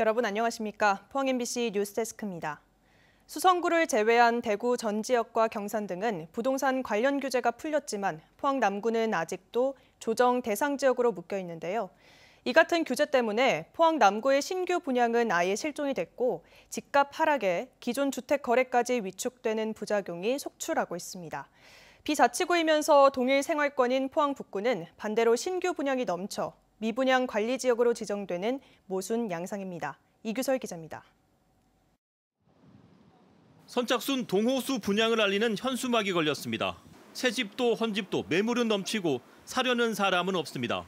여러분 안녕하십니까? 포항 MBC 뉴스데스크입니다. 수성구를 제외한 대구 전 지역과 경산 등은 부동산 관련 규제가 풀렸지만 포항 남구는 아직도 조정 대상 지역으로 묶여 있는데요. 이 같은 규제 때문에 포항 남구의 신규 분양은 아예 실종이 됐고 집값 하락에 기존 주택 거래까지 위축되는 부작용이 속출하고 있습니다. 비자치구이면서 동일 생활권인 포항 북구는 반대로 신규 분양이 넘쳐 미분양 관리 지역으로 지정되는 모순 양상입니다. 이규설 기자입니다. 선착순 동호수 분양을 알리는 현수막이 걸렸습니다. 새 집도 헌집도 매물은 넘치고 사려는 사람은 없습니다.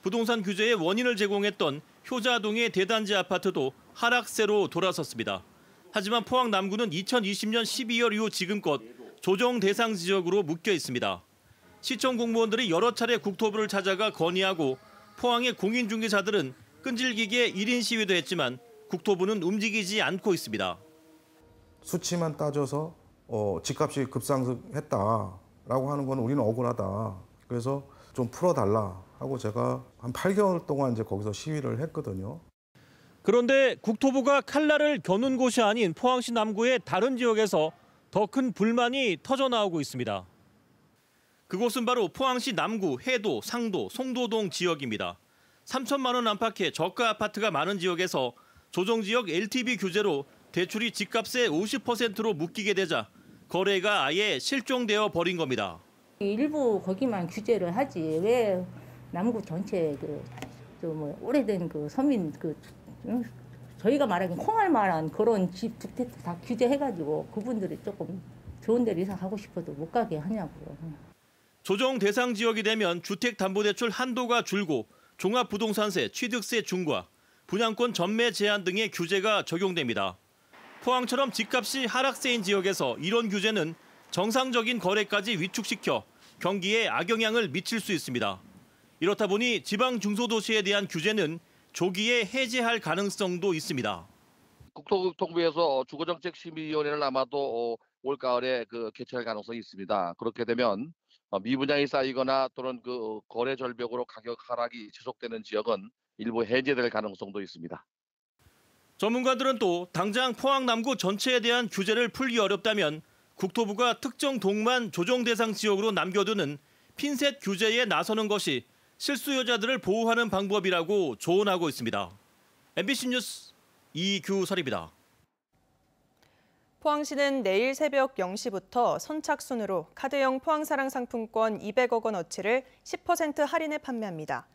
부동산 규제의 원인을 제공했던 효자동의 대단지 아파트도 하락세로 돌아섰습니다. 하지만 포항 남구는 2020년 12월 이후 지금껏 조정 대상 지역으로 묶여 있습니다. 시청 공무원들이 여러 차례 국토부를 찾아가 건의하고 포항의 공인중개사들은 끈질기게 1인 시위도 했지만 국토부는 움직이지 않고 있습니다. 수치만 따져서 집값이 급상승했다라고 하는 건 우리는 억울하다. 그래서 좀 풀어달라 하고 제가 한 8개월 동안 이제 거기서 시위를 했거든요. 그런데 국토부가 칼날을 겨눈 곳이 아닌 포항시 남구의 다른 지역에서 더 큰 불만이 터져나오고 있습니다. 그곳은 바로 포항시 남구, 해도, 상도, 송도동 지역입니다. 3천만 원 안팎의 저가 아파트가 많은 지역에서 조정지역 LTV 규제로 대출이 집값의 50%로 묶이게 되자 거래가 아예 실종되어 버린 겁니다. 일부 거기만 규제를 하지 왜 남구 전체 오래된 서민 저희가 말하기엔 콩알만한 그런 집 주택 다 규제해가지고 그분들이 조금 좋은 데를 이사 가고 싶어도 못 가게 하냐고요. 조정 대상 지역이 되면 주택담보대출 한도가 줄고 종합부동산세, 취득세 중과, 분양권 전매 제한 등의 규제가 적용됩니다. 포항처럼 집값이 하락세인 지역에서 이런 규제는 정상적인 거래까지 위축시켜 경기에 악영향을 미칠 수 있습니다. 이렇다 보니 지방 중소도시에 대한 규제는 조기에 해제할 가능성도 있습니다. 국토교통부에서 주거정책심의위원회를 아마도 올가을에 개최할 가능성이 있습니다. 그렇게 되면 미분양이 쌓이거나 또는 거래 절벽으로 가격 하락이 지속되는 지역은 일부 해제될 가능성도 있습니다. 전문가들은 또 당장 포항 남구 전체에 대한 규제를 풀기 어렵다면 국토부가 특정 동만 조정 대상 지역으로 남겨두는 핀셋 규제에 나서는 것이 실수요자들을 보호하는 방법이라고 조언하고 있습니다. MBC 뉴스 이규설입니다. 포항시는 내일 새벽 0시부터 선착순으로 카드형 포항사랑 상품권 200억 원어치를 10% 할인해 판매합니다.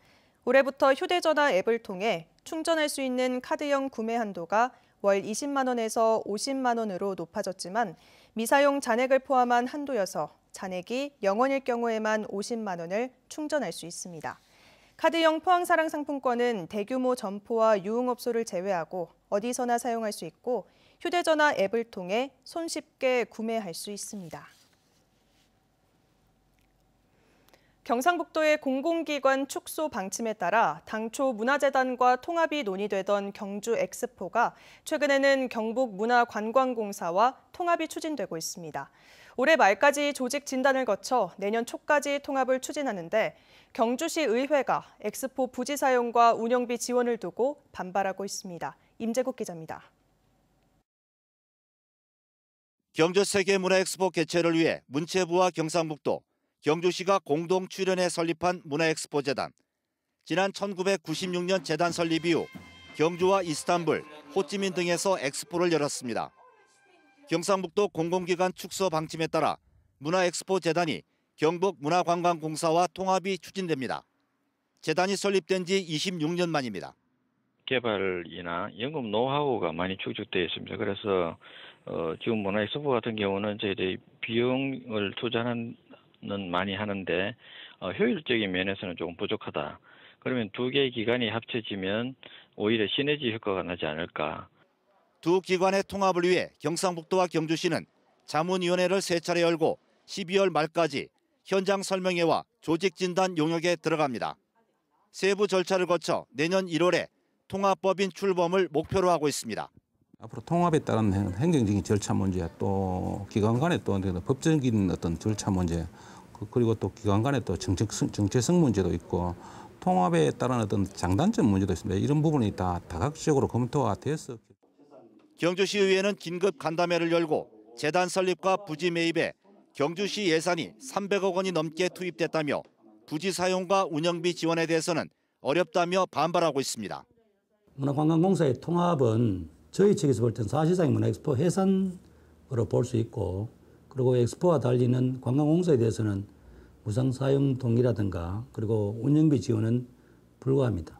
올해부터 휴대전화 앱을 통해 충전할 수 있는 카드형 구매 한도가 월 20만 원에서 50만 원으로 높아졌지만 미사용 잔액을 포함한 한도여서 잔액이 0원일 경우에만 50만 원을 충전할 수 있습니다. 카드형 포항사랑 상품권은 대규모 점포와 유흥업소를 제외하고 어디서나 사용할 수 있고 휴대전화 앱을 통해 손쉽게 구매할 수 있습니다. 경상북도의 공공기관 축소 방침에 따라 당초 문화재단과 통합이 논의되던 경주 엑스포가 최근에는 경북문화관광공사와 통합이 추진되고 있습니다. 올해 말까지 조직 진단을 거쳐 내년 초까지 통합을 추진하는데 경주시 의회가 엑스포 부지 사용과 운영비 지원을 두고 반발하고 있습니다. 임재국 기자입니다. 경주 세계문화엑스포 개최를 위해 문체부와 경상북도, 경주시가 공동 출연해 설립한 문화엑스포재단. 지난 1996년 재단 설립 이후 경주와 이스탄불, 호찌민 등에서 엑스포를 열었습니다. 경상북도 공공기관 축소 방침에 따라 문화엑스포재단이 경북문화관광공사와 통합이 추진됩니다. 재단이 설립된 지 26년 만입니다. 개발이나 연금 노하우가 많이 축적되어 있습니다. 그래서 지금 문화엑스포 같은 경우는 저희들이 비용을 투자는 많이 하는데 효율적인 면에서는 조금 부족하다. 그러면 두 개의 기관이 합쳐지면 오히려 시너지 효과가 나지 않을까. 두 기관의 통합을 위해 경상북도와 경주시는 자문위원회를 3차례 열고 12월 말까지 현장 설명회와 조직 진단 용역에 들어갑니다. 세부 절차를 거쳐 내년 1월에 통합법인 출범을 목표로 하고 있습니다. 앞으로 통합에 따른 행정적인 절차 문제, 또 기관 간의 또 법적인 어떤 절차 문제, 그리고 또 기관 간의 또 정체성 문제도 있고, 통합에 따른 어떤 장단점 문제도 있습니다. 이런 부분이 다 다각적으로 검토가 되어서. 경주시의회는 긴급 간담회를 열고 재단 설립과 부지 매입에 경주시 예산이 300억 원이 넘게 투입됐다며 부지 사용과 운영비 지원에 대해서는 어렵다며 반발하고 있습니다. 문화관광공사의 통합은 저희 측에서 볼 때는 사실상 문화엑스포 해산으로 볼 수 있고, 그리고 엑스포와 달리는 관광공사에 대해서는 무상 사용 동의라든가 그리고 운영비 지원은 불가합니다.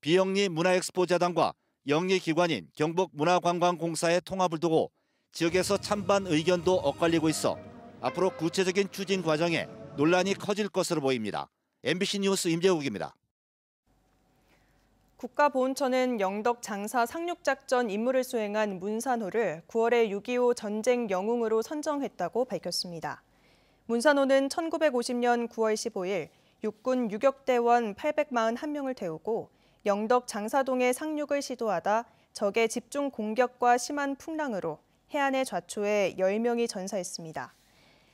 비영리 문화엑스포 재단과 영리기관인 경북문화관광공사의 통합을 두고 지역에서 찬반 의견도 엇갈리고 있어 앞으로 구체적인 추진 과정에 논란이 커질 것으로 보입니다. MBC 뉴스 임재욱입니다. 국가보훈처는 영덕 장사 상륙작전 임무를 수행한 문산호를 9월에 6.25 전쟁 영웅으로 선정했다고 밝혔습니다. 문산호는 1950년 9월 15일 육군 유격대원 841명을 태우고 영덕 장사동의 상륙을 시도하다 적의 집중 공격과 심한 풍랑으로 해안의 좌초에 10명이 전사했습니다.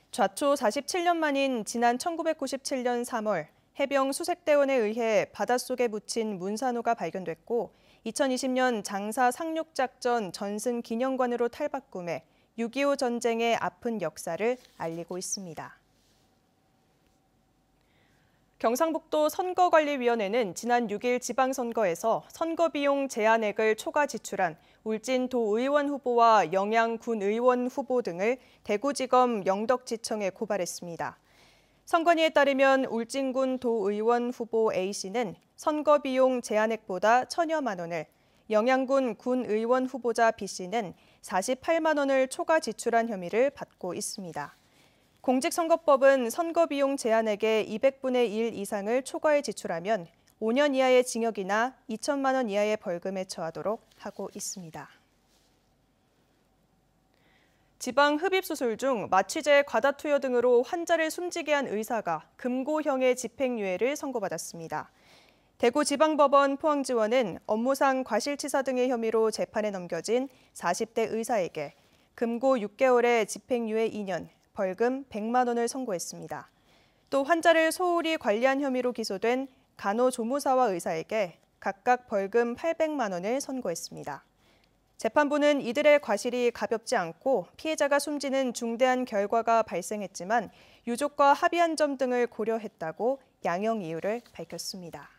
좌초 47년 만인 지난 1997년 3월 해병 수색대원에 의해 바닷속에 묻힌 문산호가 발견됐고 2020년 장사 상륙작전 전승 기념관으로 탈바꿈해 6.25 전쟁의 아픈 역사를 알리고 있습니다. 경상북도 선거관리위원회는 지난 6일 지방선거에서 선거비용 제한액을 초과 지출한 울진 도의원 후보와 영양군 의원 후보 등을 대구지검 영덕지청에 고발했습니다. 선관위에 따르면 울진군 도의원 후보 A씨는 선거비용 제한액보다 1,000여만 원을, 영양군 군의원 후보자 B씨는 48만 원을 초과 지출한 혐의를 받고 있습니다. 공직선거법은 선거비용 제한액의 200분의 1 이상을 초과해 지출하면 5년 이하의 징역이나 2천만 원 이하의 벌금에 처하도록 하고 있습니다. 지방흡입수술 중 마취제 과다투여 등으로 환자를 숨지게 한 의사가 금고형의 집행유예를 선고받았습니다. 대구지방법원 포항지원은 업무상 과실치사 등의 혐의로 재판에 넘겨진 40대 의사에게 금고 6개월에 집행유예 2년, 벌금 100만 원을 선고했습니다. 또 환자를 소홀히 관리한 혐의로 기소된 간호조무사와 의사에게 각각 벌금 800만 원을 선고했습니다. 재판부는 이들의 과실이 가볍지 않고 피해자가 숨지는 중대한 결과가 발생했지만 유족과 합의한 점 등을 고려했다고 양형 이유를 밝혔습니다.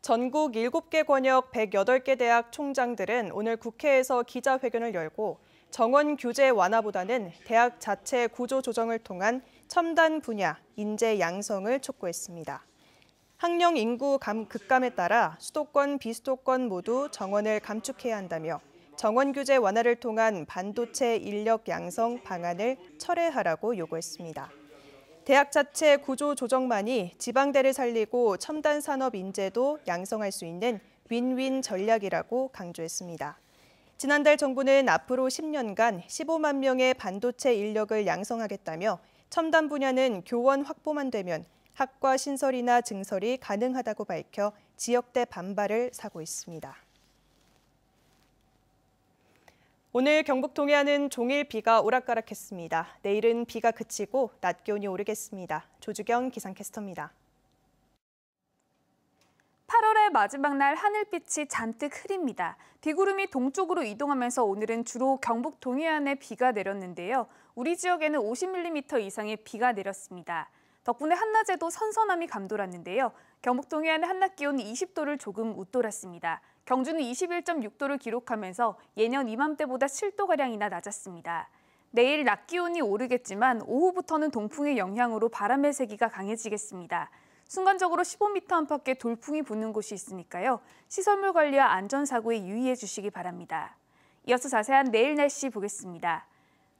전국 7개 권역 108개 대학 총장들은 오늘 국회에서 기자회견을 열고 정원 규제 완화보다는 대학 자체 구조 조정을 통한 첨단 분야, 인재 양성을 촉구했습니다. 학령 인구 급감에 따라 수도권, 비수도권 모두 정원을 감축해야 한다며 정원 규제 완화를 통한 반도체 인력 양성 방안을 철회하라고 요구했습니다. 대학 자체 구조 조정만이 지방대를 살리고 첨단 산업 인재도 양성할 수 있는 윈윈 전략이라고 강조했습니다. 지난달 정부는 앞으로 10년간 15만 명의 반도체 인력을 양성하겠다며 첨단 분야는 교원 확보만 되면 학과 신설이나 증설이 가능하다고 밝혀 지역대 반발을 사고 있습니다. 오늘 경북 동해안은 종일 비가 오락가락했습니다. 내일은 비가 그치고 낮 기온이 오르겠습니다. 조주경 기상캐스터입니다. 8월의 마지막 날 하늘빛이 잔뜩 흐립니다. 비구름이 동쪽으로 이동하면서 오늘은 주로 경북 동해안에 비가 내렸는데요. 우리 지역에는 50mm 이상의 비가 내렸습니다. 덕분에 한낮에도 선선함이 감돌았는데요. 경북 동해안의 한낮 기온이 20도를 조금 웃돌았습니다. 경주는 21.6도를 기록하면서 예년 이맘때보다 7도가량이나 낮았습니다. 내일 낮 기온이 오르겠지만 오후부터는 동풍의 영향으로 바람의 세기가 강해지겠습니다. 순간적으로 15m 안팎의 돌풍이 부는 곳이 있으니까요. 시설물 관리와 안전사고에 유의해 주시기 바랍니다. 이어서 자세한 내일 날씨 보겠습니다.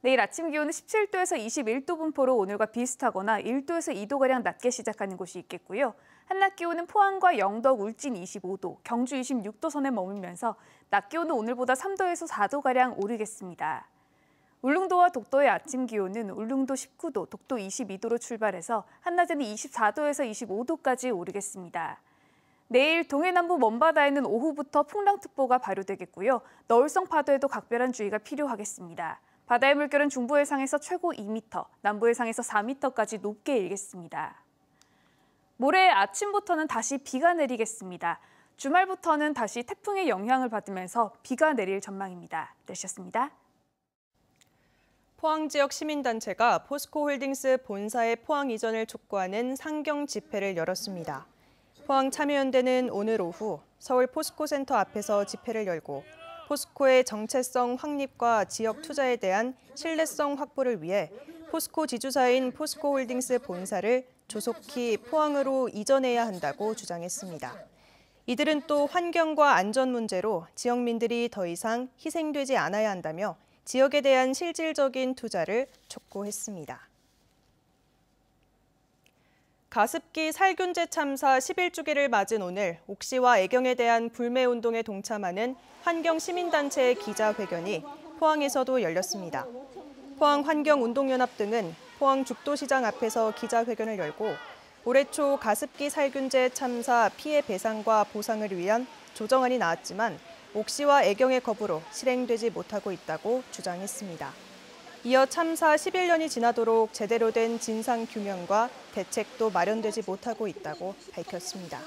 내일 아침 기온은 17도에서 21도 분포로 오늘과 비슷하거나 1도에서 2도가량 낮게 시작하는 곳이 있겠고요. 한낮 기온은 포항과 영덕, 울진 25도, 경주 26도 선에 머물면서 낮 기온은 오늘보다 3도에서 4도가량 오르겠습니다. 울릉도와 독도의 아침 기온은 울릉도 19도, 독도 22도로 출발해서 한낮에는 24도에서 25도까지 오르겠습니다. 내일 동해남부 먼바다에는 오후부터 풍랑특보가 발효되겠고요. 너울성 파도에도 각별한 주의가 필요하겠습니다. 바다의 물결은 중부 해상에서 최고 2m, 남부 해상에서 4m까지 높게 일겠습니다. 모레 아침부터는 다시 비가 내리겠습니다. 주말부터는 다시 태풍의 영향을 받으면서 비가 내릴 전망입니다. 날씨였습니다. 포항 지역 시민단체가 포스코홀딩스 본사의 포항 이전을 촉구하는 상경 집회를 열었습니다. 포항 참여연대는 오늘 오후 서울 포스코센터 앞에서 집회를 열고 포스코의 정체성 확립과 지역 투자에 대한 신뢰성 확보를 위해 포스코 지주사인 포스코홀딩스 본사를 조속히 포항으로 이전해야 한다고 주장했습니다. 이들은 또 환경과 안전 문제로 지역민들이 더 이상 희생되지 않아야 한다며 지역에 대한 실질적인 투자를 촉구했습니다. 가습기 살균제 참사 11주기를 맞은 오늘 옥시와 애경에 대한 불매운동에 동참하는 환경시민단체의 기자회견이 포항에서도 열렸습니다. 포항환경운동연합 등은 포항 죽도시장 앞에서 기자회견을 열고 올해 초 가습기 살균제 참사 피해 배상과 보상을 위한 조정안이 나왔지만 옥시와 애경의 거부로 실행되지 못하고 있다고 주장했습니다. 이어 참사 11년이 지나도록 제대로 된 진상규명과 대책도 마련되지 못하고 있다고 밝혔습니다.